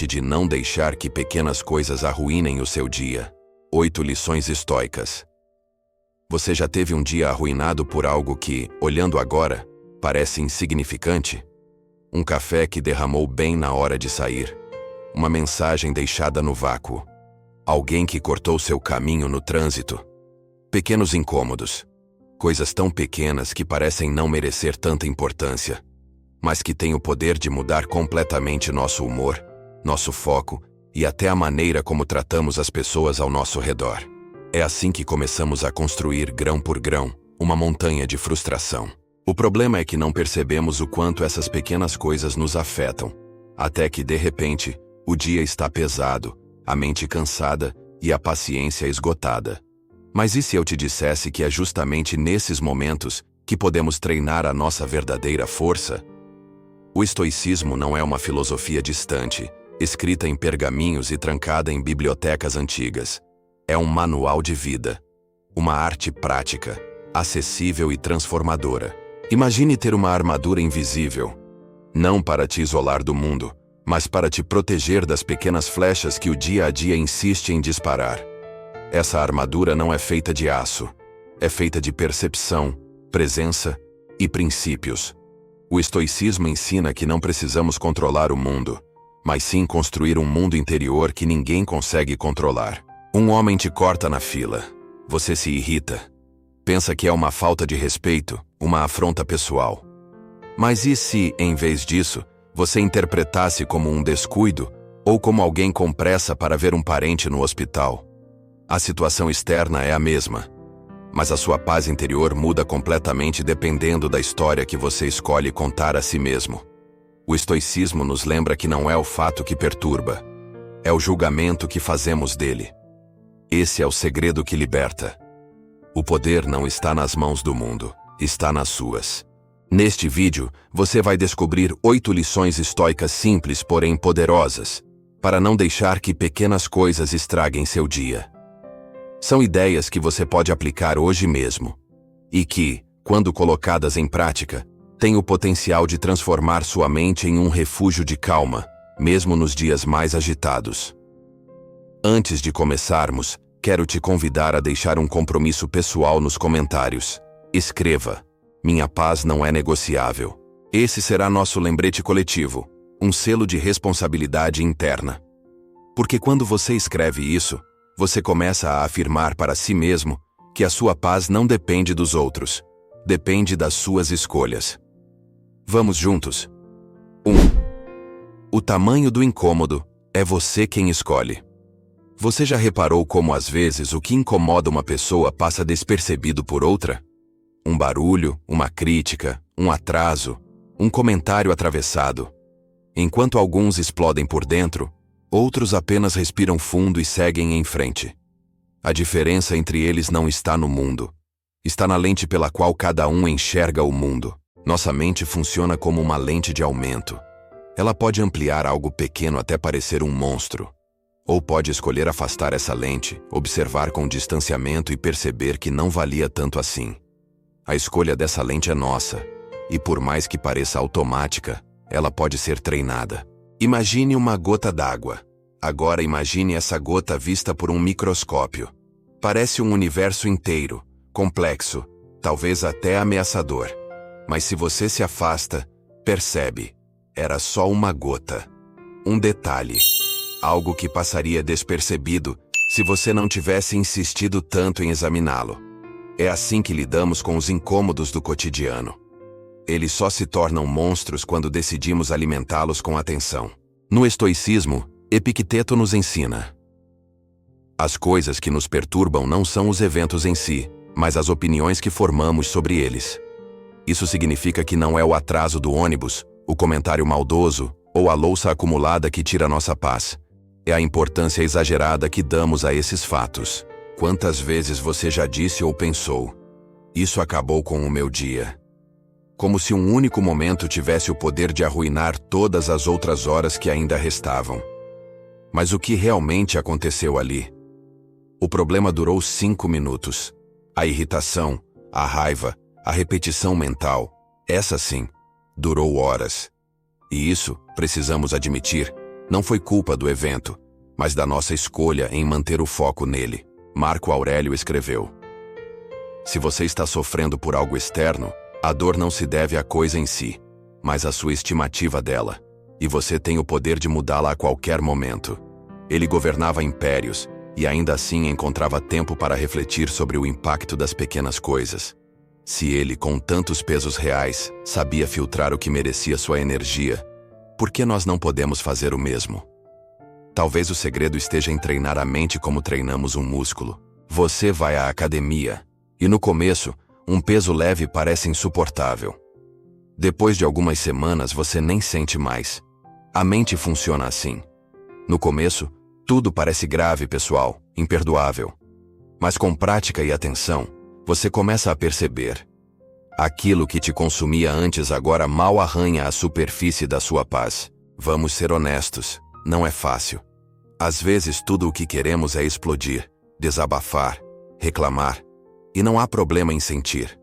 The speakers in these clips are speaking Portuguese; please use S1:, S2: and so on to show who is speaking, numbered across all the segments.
S1: arte de não deixar que pequenas coisas arruinem o seu dia. 8 lições estoicas. Você já teve um dia arruinado por algo que, olhando agora, parece insignificante? Um café que derramou bem na hora de sair. Uma mensagem deixada no vácuo. Alguém que cortou seu caminho no trânsito. Pequenos incômodos. Coisas tão pequenas que parecem não merecer tanta importância, mas que têm o poder de mudar completamente nosso humor, nosso foco e até a maneira como tratamos as pessoas ao nosso redor. É assim que começamos a construir, grão por grão, uma montanha de frustração. O problema é que não percebemos o quanto essas pequenas coisas nos afetam, até que, de repente, o dia está pesado, a mente cansada e a paciência esgotada. Mas e se eu te dissesse que é justamente nesses momentos que podemos treinar a nossa verdadeira força? O estoicismo não é uma filosofia distante, escrita em pergaminhos e trancada em bibliotecas antigas. É um manual de vida. Uma arte prática, acessível e transformadora. Imagine ter uma armadura invisível. Não para te isolar do mundo, mas para te proteger das pequenas flechas que o dia a dia insiste em disparar. Essa armadura não é feita de aço. É feita de percepção, presença e princípios. O estoicismo ensina que não precisamos controlar o mundo, mas sim construir um mundo interior que ninguém consegue controlar. Um homem te corta na fila. Você se irrita. Pensa que é uma falta de respeito, uma afronta pessoal. Mas e se, em vez disso, você interpretasse como um descuido ou como alguém com pressa para ver um parente no hospital? A situação externa é a mesma, mas a sua paz interior muda completamente dependendo da história que você escolhe contar a si mesmo. O estoicismo nos lembra que não é o fato que perturba, é o julgamento que fazemos dele. Esse é o segredo que liberta. O poder não está nas mãos do mundo, está nas suas. Neste vídeo, você vai descobrir 8 lições estoicas simples, porém poderosas, para não deixar que pequenas coisas estraguem seu dia. São ideias que você pode aplicar hoje mesmo, e que, quando colocadas em prática, têm o potencial de transformar sua mente em um refúgio de calma, mesmo nos dias mais agitados. Antes de começarmos, quero te convidar a deixar um compromisso pessoal nos comentários. Escreva: "Minha paz não é negociável". Esse será nosso lembrete coletivo, um selo de responsabilidade interna. Porque quando você escreve isso, você começa a afirmar para si mesmo que a sua paz não depende dos outros, depende das suas escolhas. Vamos juntos? 1. O tamanho do incômodo é você quem escolhe. Você já reparou como às vezes o que incomoda uma pessoa passa despercebido por outra? Um barulho, uma crítica, um atraso, um comentário atravessado. Enquanto alguns explodem por dentro, outros apenas respiram fundo e seguem em frente. A diferença entre eles não está no mundo. Está na lente pela qual cada um enxerga o mundo. Nossa mente funciona como uma lente de aumento. Ela pode ampliar algo pequeno até parecer um monstro. Ou pode escolher afastar essa lente, observar com distanciamento e perceber que não valia tanto assim. A escolha dessa lente é nossa, e por mais que pareça automática, ela pode ser treinada. Imagine uma gota d'água. Agora imagine essa gota vista por um microscópio. Parece um universo inteiro, complexo, talvez até ameaçador. Mas se você se afasta, percebe, era só uma gota. Um detalhe. Algo que passaria despercebido se você não tivesse insistido tanto em examiná-lo. É assim que lidamos com os incômodos do cotidiano. Eles só se tornam monstros quando decidimos alimentá-los com atenção. No estoicismo, Epicteto nos ensina: as coisas que nos perturbam não são os eventos em si, mas as opiniões que formamos sobre eles. Isso significa que não é o atraso do ônibus, o comentário maldoso ou a louça acumulada que tira nossa paz. É a importância exagerada que damos a esses fatos. Quantas vezes você já disse ou pensou: "Isso acabou com o meu dia"? Como se um único momento tivesse o poder de arruinar todas as outras horas que ainda restavam. Mas o que realmente aconteceu ali? O problema durou 5 minutos. A irritação, a raiva, a repetição mental, essa sim, durou horas. E isso, precisamos admitir, Não foi culpa do evento, mas da nossa escolha em manter o foco nele. Marco Aurélio escreveu: se você está sofrendo por algo externo, a dor não se deve à coisa em si, mas à sua estimativa dela, e você tem o poder de mudá-la a qualquer momento. Ele governava impérios, e ainda assim encontrava tempo para refletir sobre o impacto das pequenas coisas. Se ele, com tantos pesos reais, sabia filtrar o que merecia sua energia, por que nós não podemos fazer o mesmo? Talvez o segredo esteja em treinar a mente como treinamos um músculo. Você vai à academia, e no começo, um peso leve parece insuportável. Depois de algumas semanas você nem sente mais. A mente funciona assim. No começo, tudo parece grave, pessoal, imperdoável. Mas com prática e atenção, você começa a perceber. Aquilo que te consumia antes agora mal arranha a superfície da sua paz. Vamos ser honestos, não é fácil. Às vezes tudo o que queremos é explodir, desabafar, reclamar. E não há problema em sentir.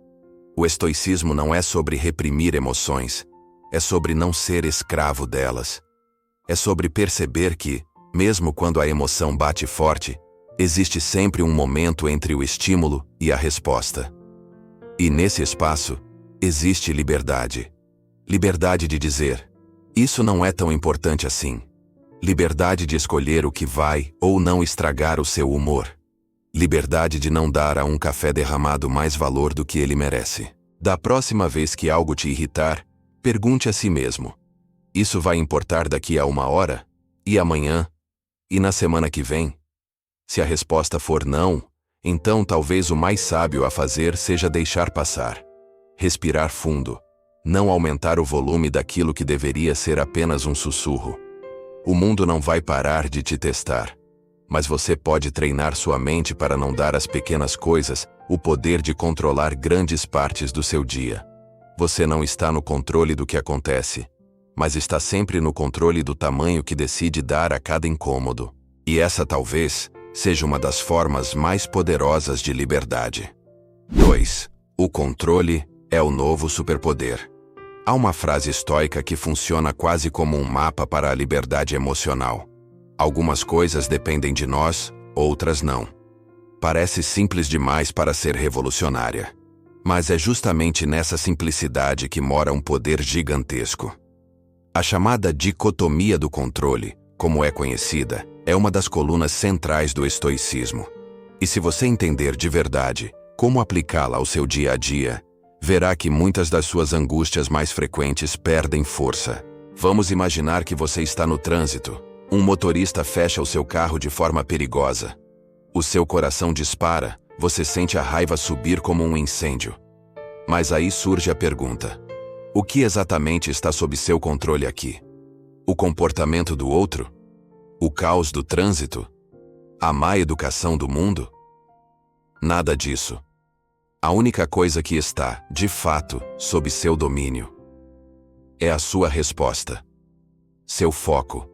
S1: O estoicismo não é sobre reprimir emoções, é sobre não ser escravo delas. É sobre perceber que, mesmo quando a emoção bate forte, existe sempre um momento entre o estímulo e a resposta. E nesse espaço, existe liberdade. Liberdade de dizer: isso não é tão importante assim. Liberdade de escolher o que vai ou não estragar o seu humor. Liberdade de não dar a um café derramado mais valor do que ele merece. Da próxima vez que algo te irritar, pergunte a si mesmo: isso vai importar daqui a 1 hora? E amanhã? E na semana que vem? Se a resposta for não, então talvez o mais sábio a fazer seja deixar passar. Respirar fundo. Não aumentar o volume daquilo que deveria ser apenas um sussurro. O mundo não vai parar de te testar. Mas você pode treinar sua mente para não dar às pequenas coisas o poder de controlar grandes partes do seu dia. Você não está no controle do que acontece, mas está sempre no controle do tamanho que decide dar a cada incômodo. E essa talvez seja uma das formas mais poderosas de liberdade. 2. O controle é o novo superpoder. Há uma frase estoica que funciona quase como um mapa para a liberdade emocional. Algumas coisas dependem de nós, outras não. Parece simples demais para ser revolucionária. Mas é justamente nessa simplicidade que mora um poder gigantesco. A chamada dicotomia do controle, como é conhecida, é uma das colunas centrais do estoicismo. E se você entender de verdade como aplicá-la ao seu dia a dia, verá que muitas das suas angústias mais frequentes perdem força. Vamos imaginar que você está no trânsito. Um motorista fecha o seu carro de forma perigosa. O seu coração dispara, você sente a raiva subir como um incêndio. Mas aí surge a pergunta: o que exatamente está sob seu controle aqui? O comportamento do outro? O caos do trânsito? A má educação do mundo? Nada disso. A única coisa que está, de fato, sob seu domínio é a sua resposta. Seu foco.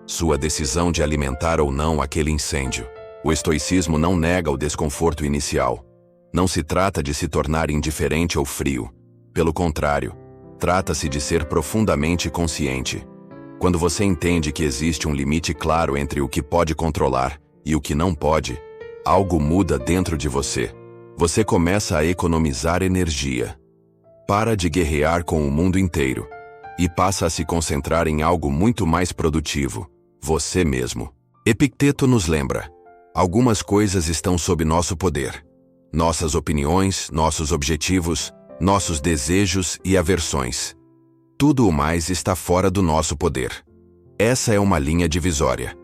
S1: Sua decisão de alimentar ou não aquele incêndio. O estoicismo não nega o desconforto inicial. Não se trata de se tornar indiferente ou frio. Pelo contrário, trata-se de ser profundamente consciente. Quando você entende que existe um limite claro entre o que pode controlar e o que não pode, algo muda dentro de você. Você começa a economizar energia. Para de guerrear com o mundo inteiro e passa a se concentrar em algo muito mais produtivo: você mesmo. Epicteto nos lembra: algumas coisas estão sob nosso poder. Nossas opiniões, nossos objetivos, nossos desejos e aversões. Tudo o mais está fora do nosso poder. Essa é uma linha divisória.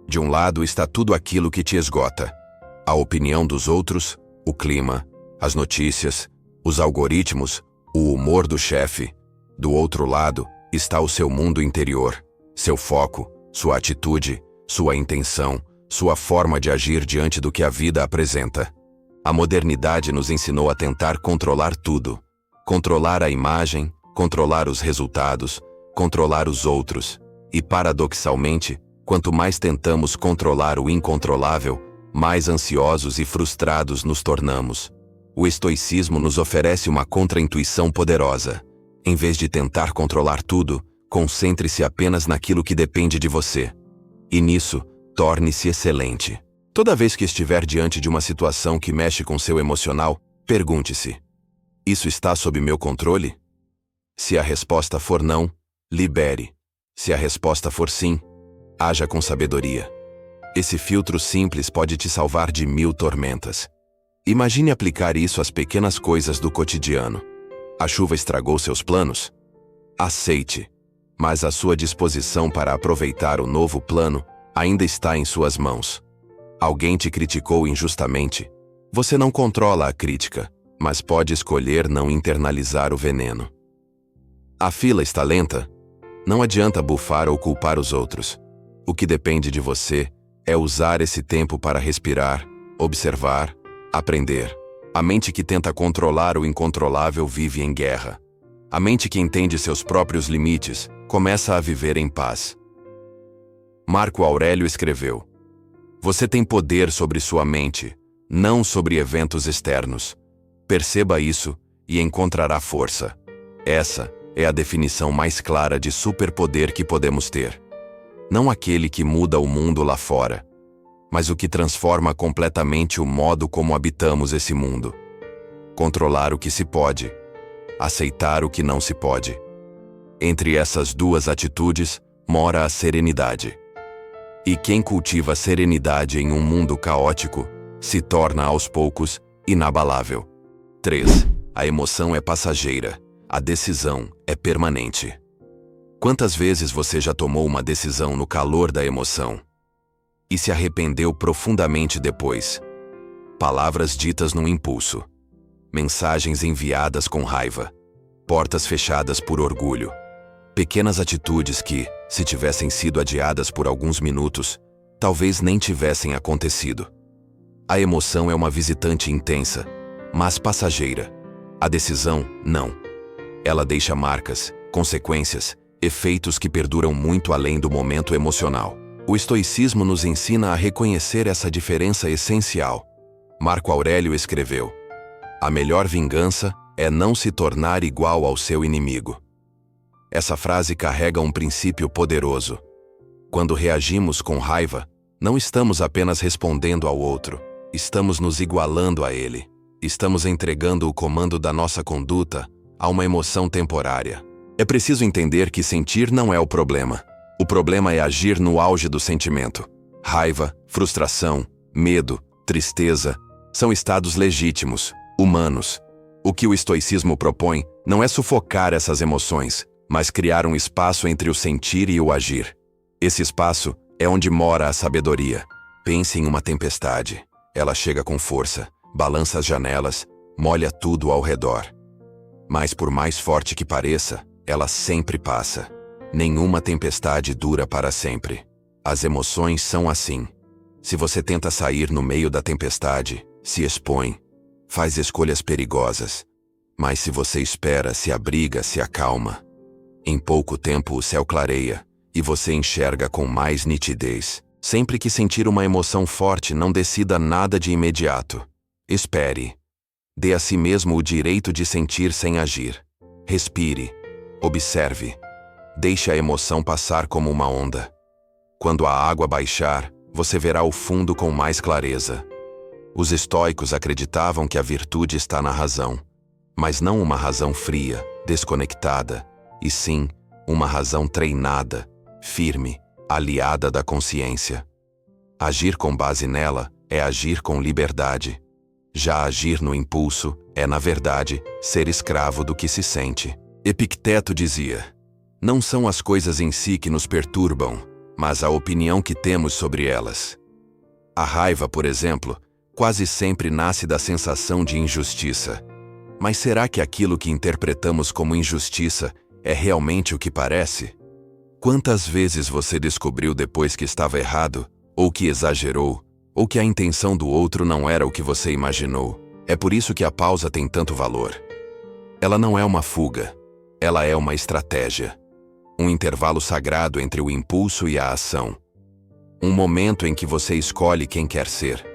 S1: De um lado está tudo aquilo que te esgota: a opinião dos outros, o clima, as notícias, os algoritmos, o humor do chefe. Do outro lado está o seu mundo interior, seu foco, sua atitude, sua intenção, sua forma de agir diante do que a vida apresenta. A modernidade nos ensinou a tentar controlar tudo. Controlar a imagem, controlar os resultados, controlar os outros. E, paradoxalmente, quanto mais tentamos controlar o incontrolável, mais ansiosos e frustrados nos tornamos. O estoicismo nos oferece uma contra-intuição poderosa. Em vez de tentar controlar tudo, Concentre-se apenas naquilo que depende de você. E nisso, torne-se excelente. Toda vez que estiver diante de uma situação que mexe com seu emocional, pergunte-se: isso está sob meu controle? Se a resposta for não, libere. Se a resposta for sim, haja com sabedoria. Esse filtro simples pode te salvar de 1000 tormentas. Imagine aplicar isso às pequenas coisas do cotidiano. A chuva estragou seus planos? Aceite. Mas a sua disposição para aproveitar o novo plano ainda está em suas mãos. Alguém te criticou injustamente? Você não controla a crítica, mas pode escolher não internalizar o veneno. A fila está lenta? Não adianta bufar ou culpar os outros. O que depende de você é usar esse tempo para respirar, observar, aprender. A mente que tenta controlar o incontrolável vive em guerra. A mente que entende seus próprios limites começa a viver em paz. Marco Aurélio escreveu: você tem poder sobre sua mente, não sobre eventos externos. Perceba isso e encontrará força. Essa é a definição mais clara de superpoder que podemos ter. Não aquele que muda o mundo lá fora, mas o que transforma completamente o modo como habitamos esse mundo. Controlar o que se pode, aceitar o que não se pode. Entre essas duas atitudes mora a serenidade. E quem cultiva a serenidade em um mundo caótico se torna aos poucos inabalável. 3. A emoção é passageira, a decisão é permanente. Quantas vezes você já tomou uma decisão no calor da emoção e se arrependeu profundamente depois? Palavras ditas no impulso, mensagens enviadas com raiva, portas fechadas por orgulho, pequenas atitudes que, se tivessem sido adiadas por alguns minutos, talvez nem tivessem acontecido. A emoção é uma visitante intensa, mas passageira. A decisão, não. Ela deixa marcas, consequências, efeitos que perduram muito além do momento emocional. O estoicismo nos ensina a reconhecer essa diferença essencial. Marco Aurélio escreveu: a melhor vingança é não se tornar igual ao seu inimigo. Essa frase carrega um princípio poderoso. Quando reagimos com raiva, não estamos apenas respondendo ao outro, estamos nos igualando a ele. Estamos entregando o comando da nossa conduta a uma emoção temporária. É preciso entender que sentir não é o problema. O problema é agir no auge do sentimento. Raiva, frustração, medo, tristeza são estados legítimos, humanos. O que o estoicismo propõe não é sufocar essas emoções, mas criar um espaço entre o sentir e o agir. Esse espaço é onde mora a sabedoria. Pense em uma tempestade. Ela chega com força, balança as janelas, molha tudo ao redor. Mas por mais forte que pareça, ela sempre passa. Nenhuma tempestade dura para sempre. As emoções são assim. Se você tenta sair no meio da tempestade, se expõe, faz escolhas perigosas. Mas se você espera, se abriga, se acalma, em pouco tempo o céu clareia e você enxerga com mais nitidez. Sempre que sentir uma emoção forte, não decida nada de imediato. Espere. Dê a si mesmo o direito de sentir sem agir. Respire. Observe. Deixe a emoção passar como uma onda. Quando a água baixar, você verá o fundo com mais clareza. Os estoicos acreditavam que a virtude está na razão, mas não uma razão fria, desconectada, e sim uma razão treinada, firme, aliada da consciência. Agir com base nela é agir com liberdade. Já agir no impulso é, na verdade, ser escravo do que se sente. Epicteto dizia: não são as coisas em si que nos perturbam, mas a opinião que temos sobre elas. A raiva, por exemplo, quase sempre nasce da sensação de injustiça. Mas será que aquilo que interpretamos como injustiça é realmente o que parece? Quantas vezes você descobriu depois que estava errado, ou que exagerou, ou que a intenção do outro não era o que você imaginou? É por isso que a pausa tem tanto valor. Ela não é uma fuga, ela é uma estratégia. Um intervalo sagrado entre o impulso e a ação. Um momento em que você escolhe quem quer ser,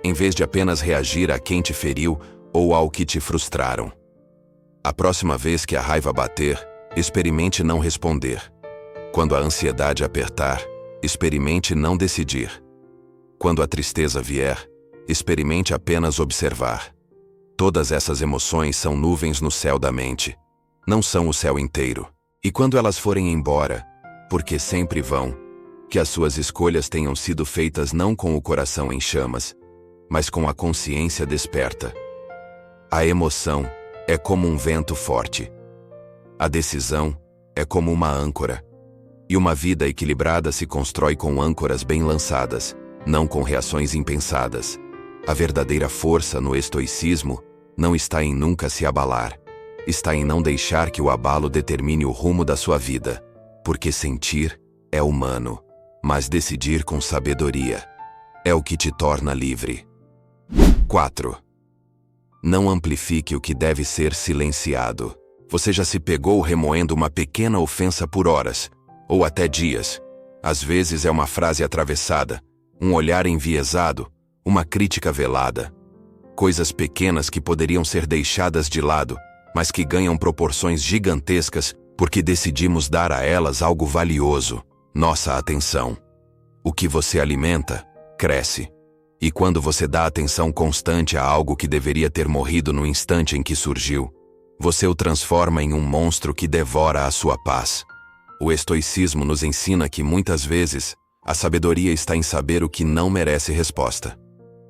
S1: em vez de apenas reagir a quem te feriu ou ao que te frustraram. A próxima vez que a raiva bater, experimente não responder. Quando a ansiedade apertar, experimente não decidir. Quando a tristeza vier, experimente apenas observar. Todas essas emoções são nuvens no céu da mente. Não são o céu inteiro. E quando elas forem embora, porque sempre vão, que as suas escolhas tenham sido feitas não com o coração em chamas, mas com a consciência desperta. A emoção é como um vento forte. A decisão é como uma âncora. E uma vida equilibrada se constrói com âncoras bem lançadas, não com reações impensadas. A verdadeira força no estoicismo não está em nunca se abalar. Está em não deixar que o abalo determine o rumo da sua vida, porque sentir é humano, mas decidir com sabedoria é o que te torna livre. 4. Não amplifique o que deve ser silenciado. Você já se pegou remoendo uma pequena ofensa por horas, ou até dias. Às vezes é uma frase atravessada, um olhar enviesado, uma crítica velada. Coisas pequenas que poderiam ser deixadas de lado, mas que ganham proporções gigantescas porque decidimos dar a elas algo valioso, nossa atenção. O que você alimenta, cresce. E quando você dá atenção constante a algo que deveria ter morrido no instante em que surgiu, você o transforma em um monstro que devora a sua paz. O estoicismo nos ensina que, muitas vezes, a sabedoria está em saber o que não merece resposta.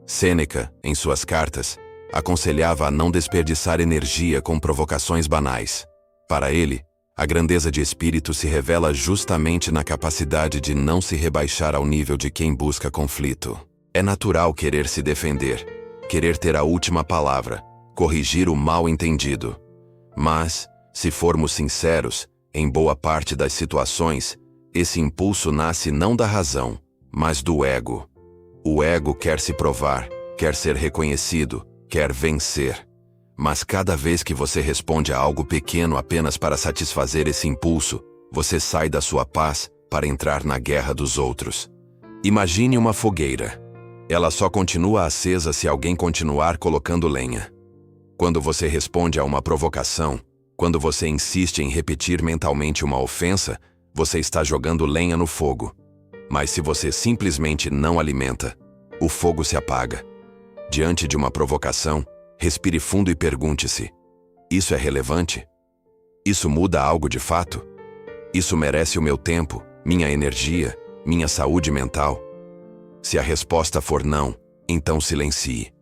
S1: Sêneca, em suas cartas, aconselhava a não desperdiçar energia com provocações banais. Para ele, a grandeza de espírito se revela justamente na capacidade de não se rebaixar ao nível de quem busca conflito. É natural querer se defender, querer ter a última palavra, corrigir o mal-entendido. Mas, se formos sinceros, em boa parte das situações, esse impulso nasce não da razão, mas do ego. O ego quer se provar, quer ser reconhecido, quer vencer. Mas cada vez que você responde a algo pequeno apenas para satisfazer esse impulso, você sai da sua paz para entrar na guerra dos outros. Imagine uma fogueira. Ela só continua acesa se alguém continuar colocando lenha. Quando você responde a uma provocação, quando você insiste em repetir mentalmente uma ofensa, você está jogando lenha no fogo. Mas se você simplesmente não alimenta, o fogo se apaga. Diante de uma provocação, respire fundo e pergunte-se: isso é relevante? Isso muda algo de fato? Isso merece o meu tempo, minha energia, minha saúde mental? Se a resposta for não, então silencie.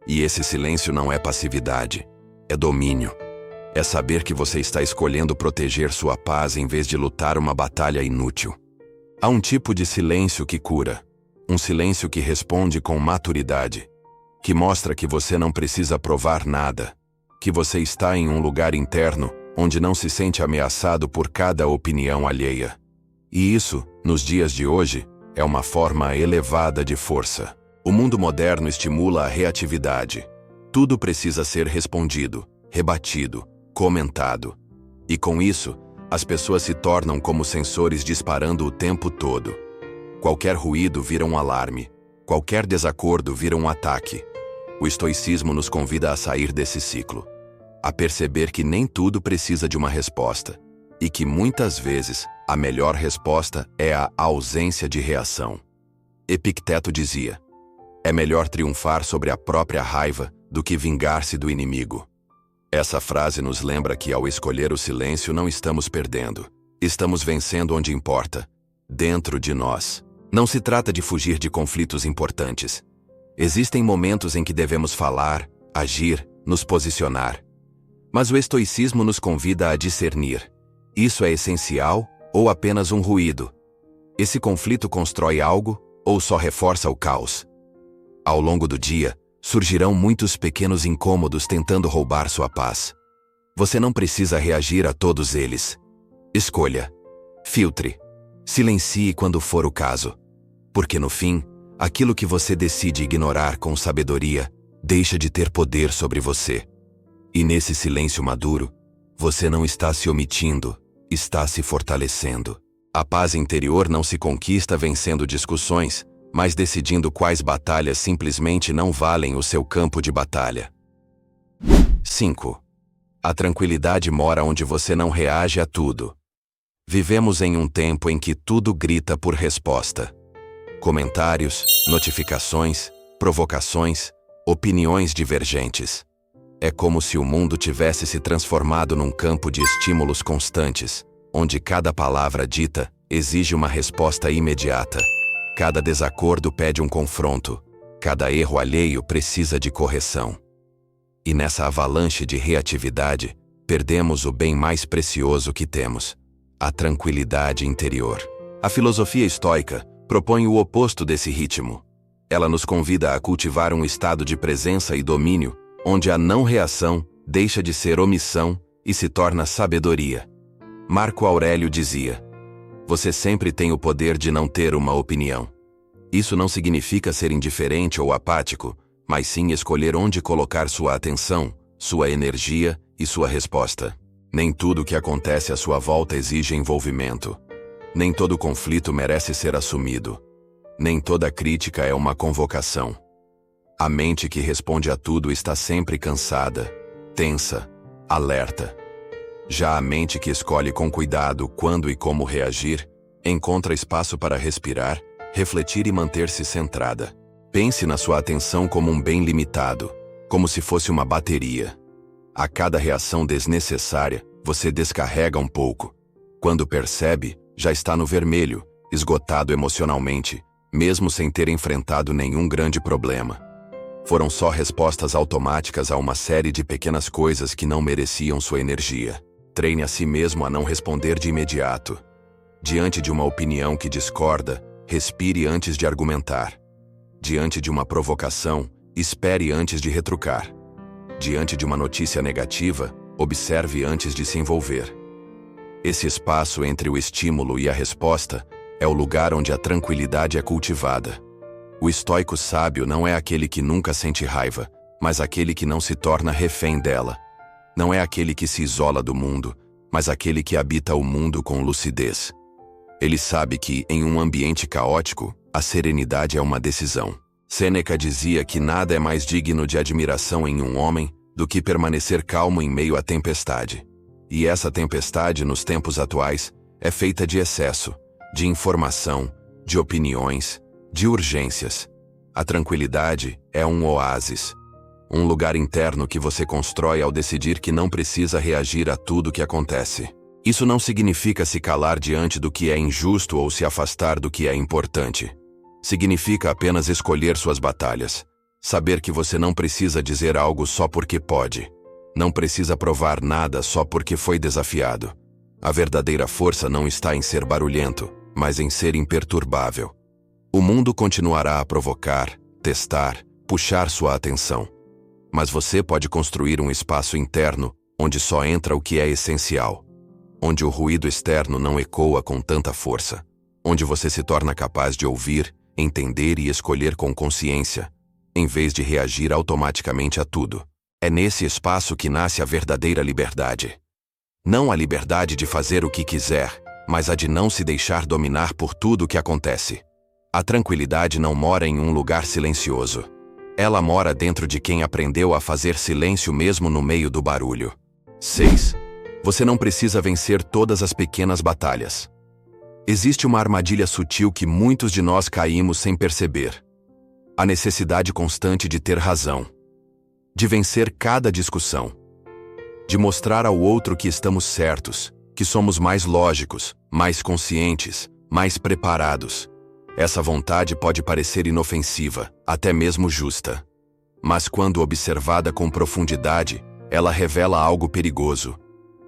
S1: E esse silêncio não é passividade, é domínio. É saber que você está escolhendo proteger sua paz em vez de lutar uma batalha inútil. Há um tipo de silêncio que cura, um silêncio que responde com maturidade, que mostra que você não precisa provar nada, que você está em um lugar interno onde não se sente ameaçado por cada opinião alheia. E isso, nos dias de hoje, é uma forma elevada de força. O mundo moderno estimula a reatividade. Tudo precisa ser respondido, rebatido, comentado. E com isso, as pessoas se tornam como sensores disparando o tempo todo. Qualquer ruído vira um alarme. Qualquer desacordo vira um ataque. O estoicismo nos convida a sair desse ciclo, a perceber que nem tudo precisa de uma resposta, e que muitas vezes a melhor resposta é a ausência de reação. Epicteto dizia: é melhor triunfar sobre a própria raiva do que vingar-se do inimigo. Essa frase nos lembra que ao escolher o silêncio não estamos perdendo. Estamos vencendo onde importa, dentro de nós. Não se trata de fugir de conflitos importantes. Existem momentos em que devemos falar, agir, nos posicionar. Mas o estoicismo nos convida a discernir: isso é essencial ou apenas um ruído? Esse conflito constrói algo ou só reforça o caos? Ao longo do dia, surgirão muitos pequenos incômodos tentando roubar sua paz. Você não precisa reagir a todos eles. Escolha. Filtre. Silencie quando for o caso. Porque no fim, aquilo que você decide ignorar com sabedoria deixa de ter poder sobre você. E nesse silêncio maduro, você não está se omitindo, está se fortalecendo. A paz interior não se conquista vencendo discussões, mas decidindo quais batalhas simplesmente não valem o seu campo de batalha. 5. A tranquilidade mora onde você não reage a tudo. Vivemos em um tempo em que tudo grita por resposta. Comentários, notificações, provocações, opiniões divergentes. É como se o mundo tivesse se transformado num campo de estímulos constantes, onde cada palavra dita exige uma resposta imediata. Cada desacordo pede um confronto, cada erro alheio precisa de correção. E nessa avalanche de reatividade, perdemos o bem mais precioso que temos: a tranquilidade interior. A filosofia estoica propõe o oposto desse ritmo. Ela nos convida a cultivar um estado de presença e domínio, onde a não-reação deixa de ser omissão e se torna sabedoria. Marco Aurélio dizia: "Você sempre tem o poder de não ter uma opinião." Isso não significa ser indiferente ou apático, mas sim escolher onde colocar sua atenção, sua energia e sua resposta. Nem tudo que acontece à sua volta exige envolvimento. Nem todo conflito merece ser assumido. Nem toda crítica é uma convocação. A mente que responde a tudo está sempre cansada, tensa, alerta. Já a mente que escolhe com cuidado quando e como reagir, encontra espaço para respirar, refletir e manter-se centrada. Pense na sua atenção como um bem limitado, como se fosse uma bateria. A cada reação desnecessária, você descarrega um pouco. Quando percebe, já está no vermelho, esgotado emocionalmente, mesmo sem ter enfrentado nenhum grande problema. Foram só respostas automáticas a uma série de pequenas coisas que não mereciam sua energia. Treine a si mesmo a não responder de imediato. Diante de uma opinião que discorda, respire antes de argumentar. Diante de uma provocação, espere antes de retrucar. Diante de uma notícia negativa, observe antes de se envolver. Esse espaço entre o estímulo e a resposta é o lugar onde a tranquilidade é cultivada. O estoico sábio não é aquele que nunca sente raiva, mas aquele que não se torna refém dela. Não é aquele que se isola do mundo, mas aquele que habita o mundo com lucidez. Ele sabe que, em um ambiente caótico, a serenidade é uma decisão. Sêneca dizia que nada é mais digno de admiração em um homem do que permanecer calmo em meio à tempestade. E essa tempestade, nos tempos atuais, é feita de excesso, de informação, de opiniões, de urgências. A tranquilidade é um oásis, um lugar interno que você constrói ao decidir que não precisa reagir a tudo que acontece. Isso não significa se calar diante do que é injusto ou se afastar do que é importante. Significa apenas escolher suas batalhas. Saber que você não precisa dizer algo só porque pode. Não precisa provar nada só porque foi desafiado. A verdadeira força não está em ser barulhento, mas em ser imperturbável. O mundo continuará a provocar, testar, puxar sua atenção. Mas você pode construir um espaço interno onde só entra o que é essencial. Onde o ruído externo não ecoa com tanta força. Onde você se torna capaz de ouvir, entender e escolher com consciência, em vez de reagir automaticamente a tudo. É nesse espaço que nasce a verdadeira liberdade. Não a liberdade de fazer o que quiser, mas a de não se deixar dominar por tudo o que acontece. A tranquilidade não mora em um lugar silencioso. Ela mora dentro de quem aprendeu a fazer silêncio mesmo no meio do barulho. 6. Você não precisa vencer todas as pequenas batalhas. Existe uma armadilha sutil que muitos de nós caímos sem perceber. A necessidade constante de ter razão. De vencer cada discussão. De mostrar ao outro que estamos certos, que somos mais lógicos, mais conscientes, mais preparados. Essa vontade pode parecer inofensiva, até mesmo justa. Mas quando observada com profundidade, ela revela algo perigoso.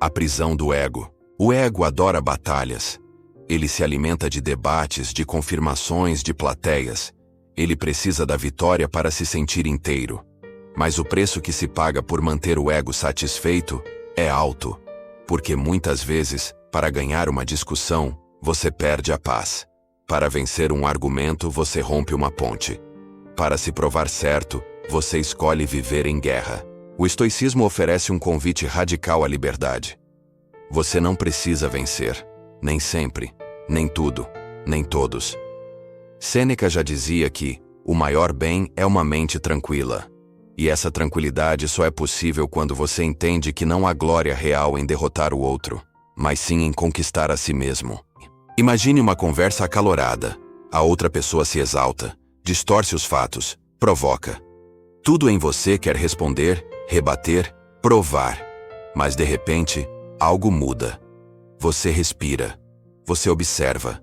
S1: A prisão do ego. O ego adora batalhas. Ele se alimenta de debates, de confirmações, de plateias. Ele precisa da vitória para se sentir inteiro. Mas o preço que se paga por manter o ego satisfeito é alto. Porque muitas vezes, para ganhar uma discussão, você perde a paz. Para vencer um argumento, você rompe uma ponte. Para se provar certo, você escolhe viver em guerra. O estoicismo oferece um convite radical à liberdade. Você não precisa vencer. Nem sempre, nem tudo, nem todos. Sêneca já dizia que o maior bem é uma mente tranquila. E essa tranquilidade só é possível quando você entende que não há glória real em derrotar o outro. mas sim em conquistar a si mesmo. Imagine uma conversa acalorada. A outra pessoa se exalta, distorce os fatos, provoca. Tudo em você quer responder, rebater, provar. Mas de repente, algo muda. Você respira. Você observa.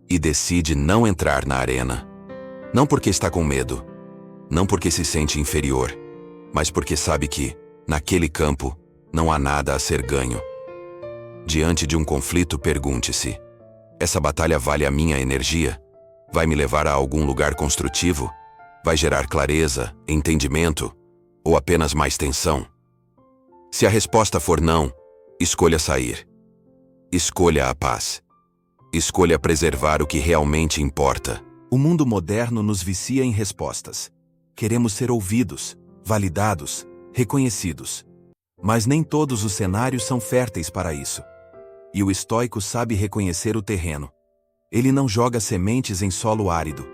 S1: E decide não entrar na arena. Não porque está com medo. Não porque se sente inferior. Mas porque sabe que, naquele campo, não há nada a ser ganho. Diante de um conflito, pergunte-se: essa batalha vale a minha energia? Vai me levar a algum lugar construtivo? Vai gerar clareza, entendimento? Ou apenas mais tensão? Se a resposta for não, escolha sair. Escolha a paz. Escolha preservar o que realmente importa.
S2: O mundo moderno nos vicia em respostas. Queremos ser ouvidos, validados, reconhecidos. Mas nem todos os cenários são férteis para isso. E o estoico sabe reconhecer o terreno. Ele não joga sementes em solo árido.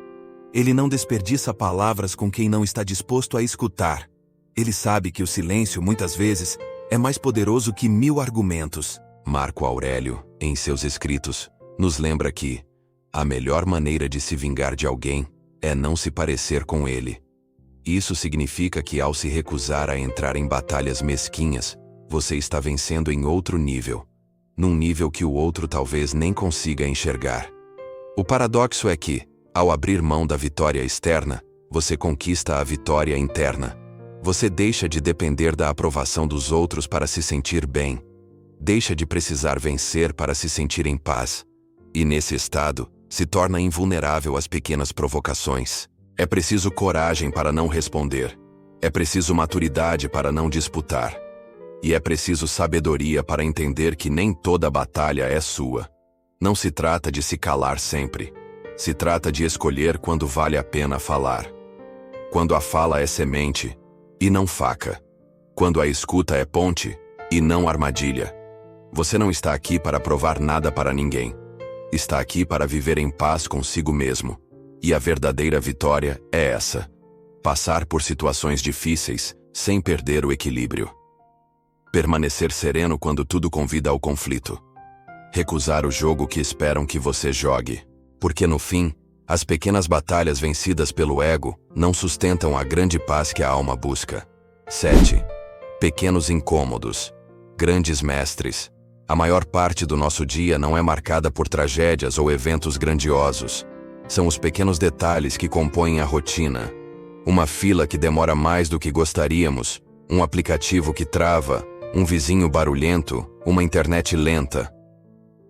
S2: Ele não desperdiça palavras com quem não está disposto a escutar. Ele sabe que o silêncio, muitas vezes, é mais poderoso que 1000 argumentos.
S1: Marco Aurélio, em seus escritos, nos lembra que a melhor maneira de se vingar de alguém é não se parecer com ele. Isso significa que ao se recusar a entrar em batalhas mesquinhas, você está vencendo em outro nível. Num nível que o outro talvez nem consiga enxergar. O paradoxo é que, ao abrir mão da vitória externa, você conquista a vitória interna. Você deixa de depender da aprovação dos outros para se sentir bem. Deixa de precisar vencer para se sentir em paz. E nesse estado, se torna invulnerável às pequenas provocações. É preciso coragem para não responder. É preciso maturidade para não disputar. E é preciso sabedoria para entender que nem toda batalha é sua. Não se trata de se calar sempre. Se trata de escolher quando vale a pena falar. Quando a fala é semente, e não faca. Quando a escuta é ponte, e não armadilha. Você não está aqui para provar nada para ninguém. Está aqui para viver em paz consigo mesmo. E a verdadeira vitória é essa: passar por situações difíceis, sem perder o equilíbrio. Permanecer sereno quando tudo convida ao conflito. Recusar o jogo que esperam que você jogue. Porque no fim, as pequenas batalhas vencidas pelo ego não sustentam a grande paz que a alma busca. 7. Pequenos incômodos. Grandes mestres. A maior parte do nosso dia não é marcada por tragédias ou eventos grandiosos. São os pequenos detalhes que compõem a rotina. Uma fila que demora mais do que gostaríamos, um aplicativo que trava, um vizinho barulhento, uma internet lenta.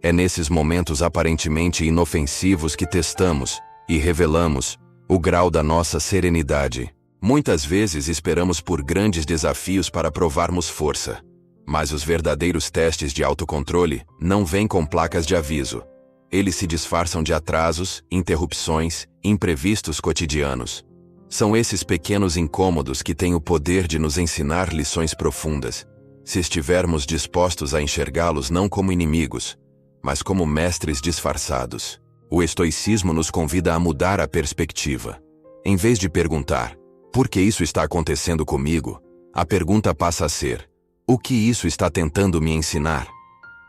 S1: É nesses momentos aparentemente inofensivos que testamos e revelamos o grau da nossa serenidade. Muitas vezes esperamos por grandes desafios para provarmos força. Mas os verdadeiros testes de autocontrole não vêm com placas de aviso. Eles se disfarçam de atrasos, interrupções, imprevistos cotidianos. São esses pequenos incômodos que têm o poder de nos ensinar lições profundas, se estivermos dispostos a enxergá-los não como inimigos, mas como mestres disfarçados. O estoicismo nos convida a mudar a perspectiva. Em vez de perguntar, por que isso está acontecendo comigo? A pergunta passa a ser, o que isso está tentando me ensinar?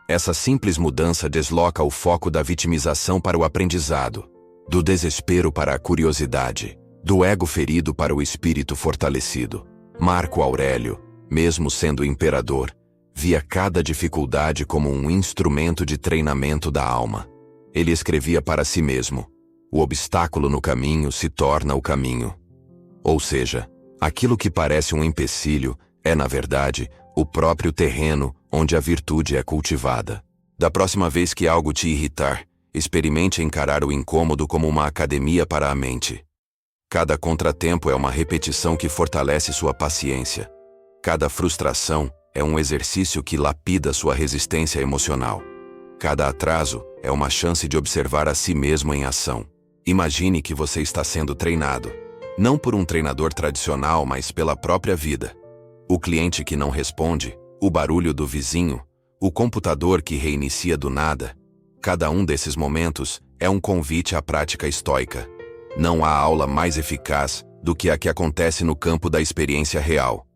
S1: Essa simples mudança desloca o foco da vitimização para o aprendizado, do desespero para a curiosidade, do ego ferido para o espírito fortalecido. Marco Aurélio, mesmo sendo imperador, via cada dificuldade como um instrumento de treinamento da alma. Ele escrevia para si mesmo: o obstáculo no caminho se torna o caminho. Ou seja, aquilo que parece um empecilho é, na verdade, o próprio terreno onde a virtude é cultivada. Da próxima vez que algo te irritar, experimente encarar o incômodo como uma academia para a mente. Cada contratempo é uma repetição que fortalece sua paciência. Cada frustração é um exercício que lapida sua resistência emocional. Cada atraso é uma chance de observar a si mesmo em ação. Imagine que você está sendo treinado, não por um treinador tradicional, mas pela própria vida. O cliente que não responde, o barulho do vizinho, o computador que reinicia do nada. Cada um desses momentos é um convite à prática estoica. Não há aula mais eficaz do que a que acontece no campo da experiência real.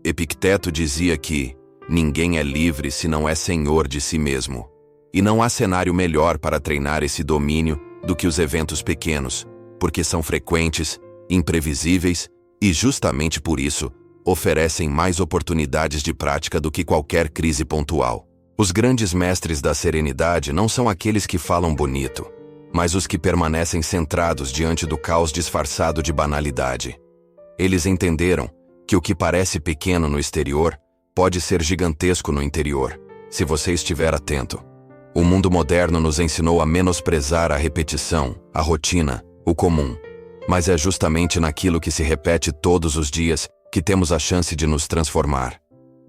S1: Epicteto dizia que Ninguém é livre se não é senhor de si mesmo. E não há cenário melhor para treinar esse domínio do que os eventos pequenos, porque são frequentes, imprevisíveis e, justamente por isso, oferecem mais oportunidades de prática do que qualquer crise pontual. Os grandes mestres da serenidade não são aqueles que falam bonito, mas os que permanecem centrados diante do caos disfarçado de banalidade. Eles entenderam que o que parece pequeno no exterior pode ser gigantesco no interior, se você estiver atento. O mundo moderno nos ensinou a menosprezar a repetição, a rotina, o comum. Mas é justamente naquilo que se repete todos os dias que temos a chance de nos transformar.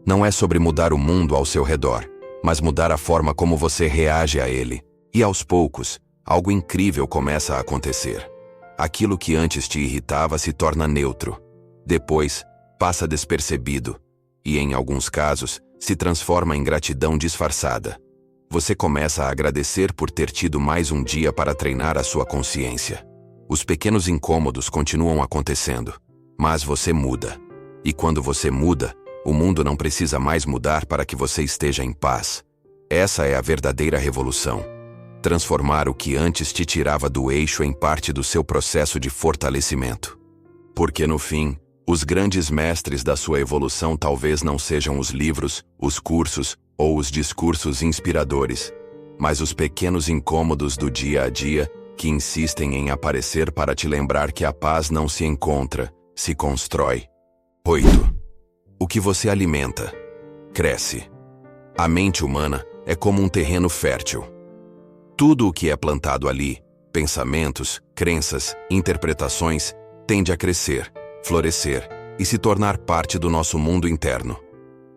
S1: Não é sobre mudar o mundo ao seu redor, mas mudar a forma como você reage a ele. E aos poucos, algo incrível começa a acontecer. Aquilo que antes te irritava se torna neutro. Depois, passa despercebido. E, em alguns casos, se transforma em gratidão disfarçada. Você começa a agradecer por ter tido mais um dia para treinar a sua consciência. Os pequenos incômodos continuam acontecendo, mas você muda. E quando você muda, o mundo não precisa mais mudar para que você esteja em paz. Essa é a verdadeira revolução. Transformar o que antes te tirava do eixo em parte do seu processo de fortalecimento. Porque no fim, os grandes mestres da sua evolução talvez não sejam os livros, os cursos ou os discursos inspiradores, mas os pequenos incômodos do dia a dia que insistem em aparecer para te lembrar que a paz não se encontra, se constrói. 8. O que você alimenta, cresce. A mente humana é como um terreno fértil. Tudo o que é plantado ali, pensamentos, crenças, interpretações, tende a crescer, florescer e se tornar parte do nosso mundo interno.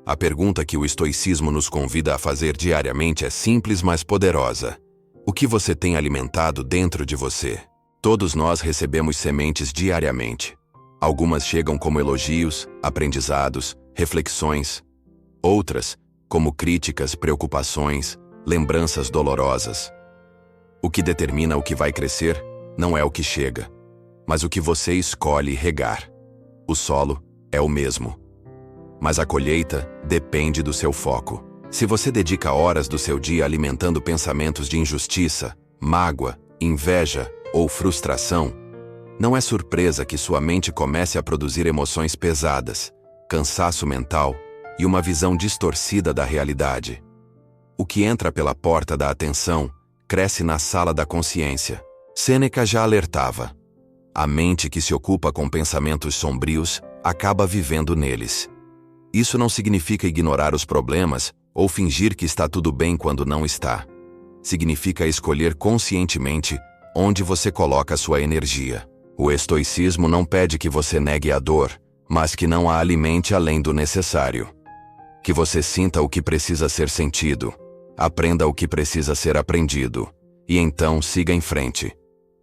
S1: A pergunta que o estoicismo nos convida a fazer diariamente é simples, mas poderosa. O que você tem alimentado dentro de você? Todos nós recebemos sementes diariamente. Algumas chegam como elogios, aprendizados, reflexões. Outras, como críticas, preocupações, lembranças dolorosas. O que determina o que vai crescer não é o que chega, mas o que você escolhe regar. O solo é o mesmo, mas a colheita depende do seu foco. Se você dedica horas do seu dia alimentando pensamentos de injustiça, mágoa, inveja ou frustração, não é surpresa que sua mente comece a produzir emoções pesadas, cansaço mental e uma visão distorcida da realidade. O que entra pela porta da atenção cresce na sala da consciência. Sêneca já alertava. A mente que se ocupa com pensamentos sombrios acaba vivendo neles. Isso não significa ignorar os problemas ou fingir que está tudo bem quando não está. Significa escolher conscientemente onde você coloca sua energia. O estoicismo não pede que você negue a dor, mas que não a alimente além do necessário. Que você sinta o que precisa ser sentido, aprenda o que precisa ser aprendido, e então siga em frente.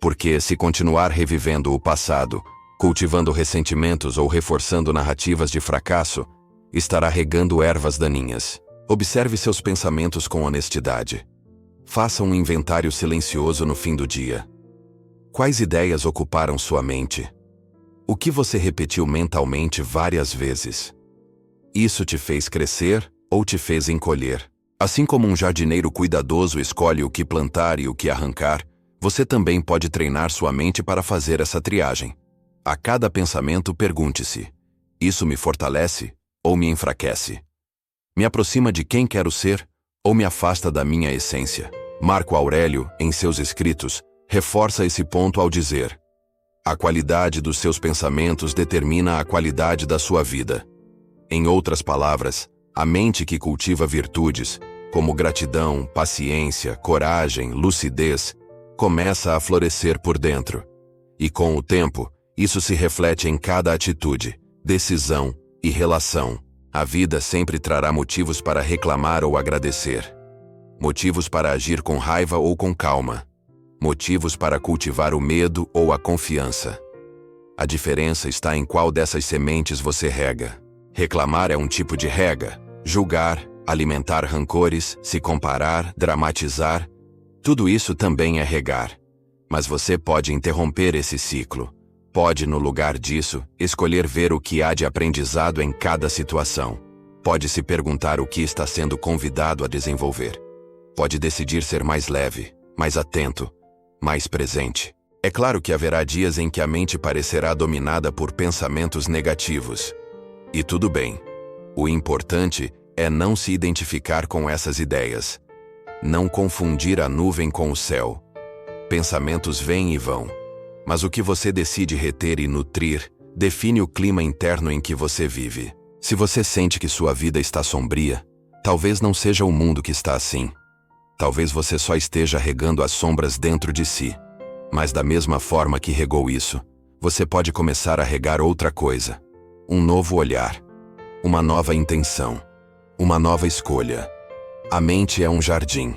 S1: Porque se continuar revivendo o passado, cultivando ressentimentos ou reforçando narrativas de fracasso, estará regando ervas daninhas. Observe seus pensamentos com honestidade. Faça um inventário silencioso no fim do dia. Quais ideias ocuparam sua mente? O que você repetiu mentalmente várias vezes? Isso te fez crescer ou te fez encolher? Assim como um jardineiro cuidadoso escolhe o que plantar e o que arrancar, você também pode treinar sua mente para fazer essa triagem. A cada pensamento, pergunte-se: isso me fortalece ou me enfraquece? Me aproxima de quem quero ser ou me afasta da minha essência? Marco Aurélio, em seus escritos, reforça esse ponto ao dizer: a qualidade dos seus pensamentos determina a qualidade da sua vida. Em outras palavras, a mente que cultiva virtudes, como gratidão, paciência, coragem, lucidez, começa a florescer por dentro. E com o tempo, isso se reflete em cada atitude, decisão e relação. A vida sempre trará motivos para reclamar ou agradecer. Motivos para agir com raiva ou com calma. Motivos para cultivar o medo ou a confiança. A diferença está em qual dessas sementes você rega. Reclamar é um tipo de rega. Julgar, alimentar rancores, se comparar, dramatizar, tudo isso também é regar. Mas você pode interromper esse ciclo. Pode, no lugar disso, escolher ver o que há de aprendizado em cada situação. Pode se perguntar o que está sendo convidado a desenvolver. Pode decidir ser mais leve, mais atento, mais presente. É claro que haverá dias em que a mente parecerá dominada por pensamentos negativos. E tudo bem. O importante é não se identificar com essas ideias. Não confundir a nuvem com o céu. Pensamentos vêm e vão. Mas o que você decide reter e nutrir define o clima interno em que você vive. Se você sente que sua vida está sombria, talvez não seja o mundo que está assim. Talvez você só esteja regando as sombras dentro de si. Mas da mesma forma que regou isso, você pode começar a regar outra coisa. Um novo olhar. Uma nova intenção. Uma nova escolha. A mente é um jardim.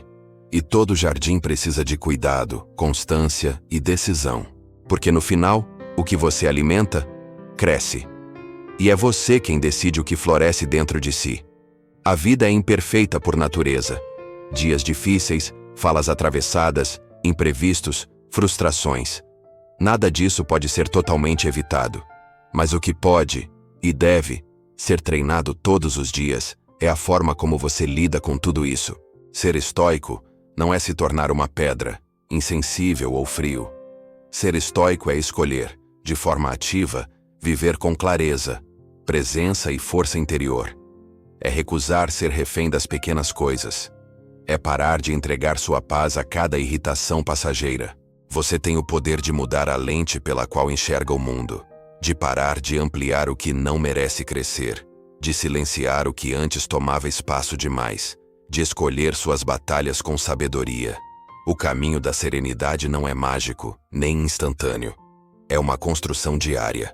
S1: E todo jardim precisa de cuidado, constância e decisão. Porque no final, o que você alimenta, cresce. E é você quem decide o que floresce dentro de si. A vida é imperfeita por natureza. Dias difíceis, falas atravessadas, imprevistos, frustrações. Nada disso pode ser totalmente evitado. Mas o que pode, e deve, ser treinado todos os dias, é a forma como você lida com tudo isso. Ser estoico não é se tornar uma pedra, insensível ou frio. Ser estoico é escolher, de forma ativa, viver com clareza, presença e força interior. É recusar ser refém das pequenas coisas. É parar de entregar sua paz a cada irritação passageira. Você tem o poder de mudar a lente pela qual enxerga o mundo, de parar de ampliar o que não merece crescer, de silenciar o que antes tomava espaço demais, de escolher suas batalhas com sabedoria. O caminho da serenidade não é mágico, nem instantâneo. É uma construção diária,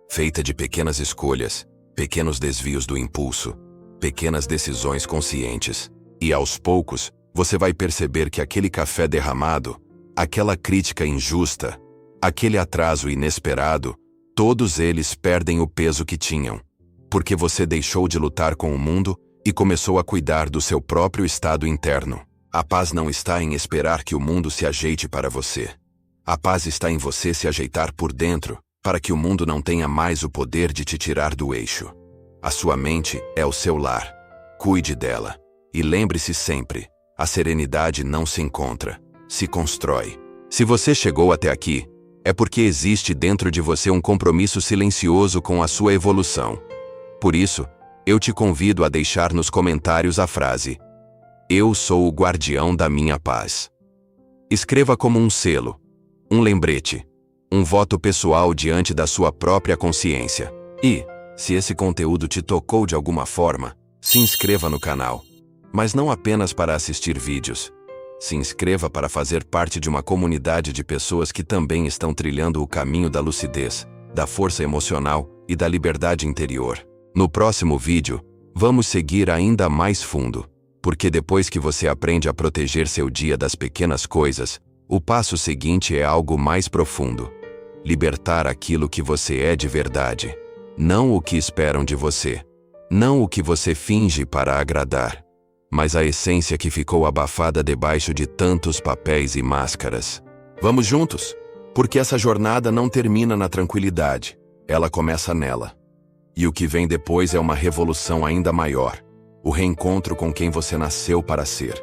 S1: feita de pequenas escolhas, pequenos desvios do impulso, pequenas decisões conscientes. E aos poucos, você vai perceber que aquele café derramado, aquela crítica injusta, aquele atraso inesperado, todos eles perdem o peso que tinham, porque você deixou de lutar com o mundo e começou a cuidar do seu próprio estado interno. A paz não está em esperar que o mundo se ajeite para você. A paz está em você se ajeitar por dentro, para que o mundo não tenha mais o poder de te tirar do eixo. A sua mente é o seu lar. Cuide dela. E lembre-se sempre, a serenidade não se encontra, se constrói. Se você chegou até aqui, é porque existe dentro de você um compromisso silencioso com a sua evolução. Por isso, eu te convido a deixar nos comentários a frase: "Eu sou o guardião da minha paz". Escreva como um selo, um lembrete, um voto pessoal diante da sua própria consciência. E, se esse conteúdo te tocou de alguma forma, se inscreva no canal. Mas não apenas para assistir vídeos. Se inscreva para fazer parte de uma comunidade de pessoas que também estão trilhando o caminho da lucidez, da força emocional e da liberdade interior. No próximo vídeo, vamos seguir ainda mais fundo, porque depois que você aprende a proteger seu dia das pequenas coisas, o passo seguinte é algo mais profundo. Libertar aquilo que você é de verdade. Não o que esperam de você. Não o que você finge para agradar. Mas a essência que ficou abafada debaixo de tantos papéis e máscaras. Vamos juntos? Porque essa jornada não termina na tranquilidade. Ela começa nela. E o que vem depois é uma revolução ainda maior. O reencontro com quem você nasceu para ser.